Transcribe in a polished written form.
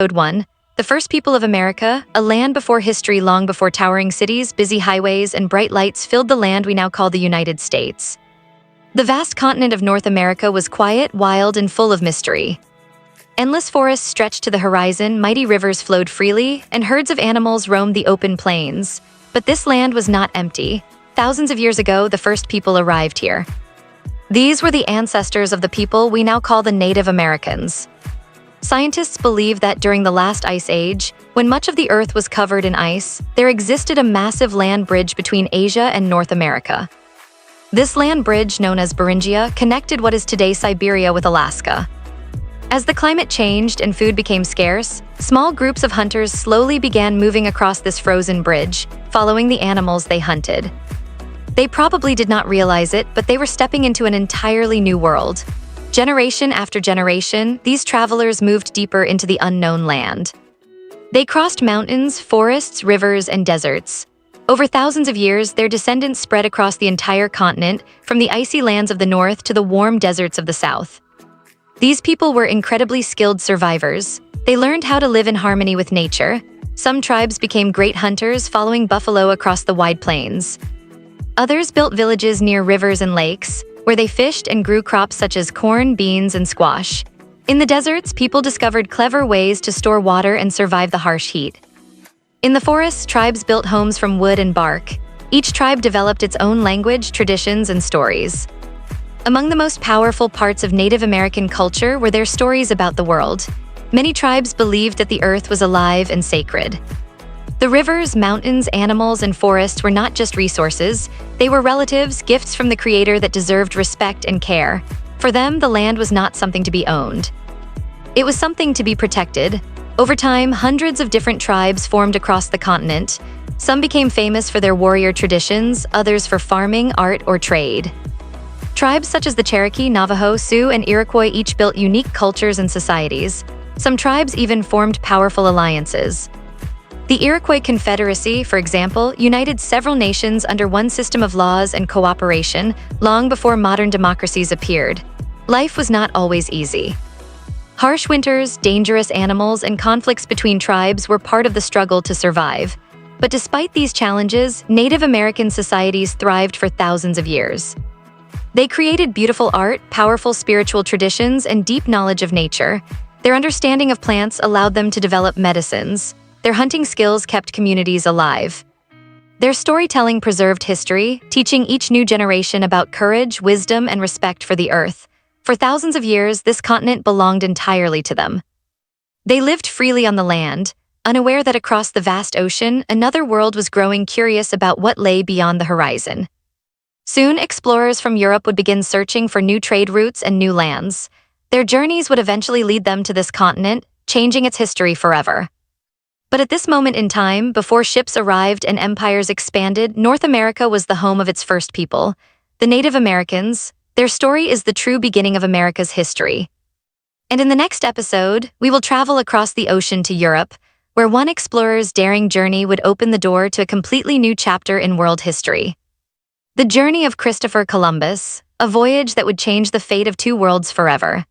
Episode 1. The First People of America, a land before history, long before towering cities, busy highways, and bright lights filled the land we now call the United States. The vast continent of North America was quiet, wild, and full of mystery. Endless forests stretched to the horizon, mighty rivers flowed freely, and herds of animals roamed the open plains. But this land was not empty. Thousands of years ago, the first people arrived here. These were the ancestors of the people we now call the Native Americans. Scientists believe that during the last ice age, when much of the Earth was covered in ice, there existed a massive land bridge between Asia and North America. This land bridge, known as Beringia, connected what is today Siberia with Alaska. As the climate changed and food became scarce, small groups of hunters slowly began moving across this frozen bridge, following the animals they hunted. They probably did not realize it, but they were stepping into an entirely new world. Generation after generation, these travelers moved deeper into the unknown land. They crossed mountains, forests, rivers, and deserts. Over thousands of years, their descendants spread across the entire continent, from the icy lands of the north to the warm deserts of the south. These people were incredibly skilled survivors. They learned how to live in harmony with nature. Some tribes became great hunters, following buffalo across the wide plains. Others built villages near rivers and lakes, where they fished and grew crops such as corn, beans, and squash. In the deserts, people discovered clever ways to store water and survive the harsh heat. In the forests, tribes built homes from wood and bark. Each tribe developed its own language, traditions, and stories. Among the most powerful parts of Native American culture were their stories about the world. Many tribes believed that the earth was alive and sacred. The rivers, mountains, animals, and forests were not just resources. They were relatives, gifts from the Creator that deserved respect and care. For them, the land was not something to be owned. It was something to be protected. Over time, hundreds of different tribes formed across the continent. Some became famous for their warrior traditions, others for farming, art, or trade. Tribes such as the Cherokee, Navajo, Sioux, and Iroquois each built unique cultures and societies. Some tribes even formed powerful alliances. The Iroquois Confederacy, for example, united several nations under one system of laws and cooperation, long before modern democracies appeared. Life was not always easy. Harsh winters, dangerous animals, and conflicts between tribes were part of the struggle to survive. But despite these challenges, Native American societies thrived for thousands of years. They created beautiful art, powerful spiritual traditions, and deep knowledge of nature. Their understanding of plants allowed them to develop medicines. Their hunting skills kept communities alive. Their storytelling preserved history, teaching each new generation about courage, wisdom, and respect for the earth. For thousands of years, this continent belonged entirely to them. They lived freely on the land, unaware that across the vast ocean, another world was growing, curious about what lay beyond the horizon. Soon, explorers from Europe would begin searching for new trade routes and new lands. Their journeys would eventually lead them to this continent, changing its history forever. But at this moment in time, before ships arrived and empires expanded, North America was the home of its first people, the Native Americans. Their story is the true beginning of America's history. And in the next episode, we will travel across the ocean to Europe, where one explorer's daring journey would open the door to a completely new chapter in world history. The journey of Christopher Columbus, a voyage that would change the fate of two worlds forever.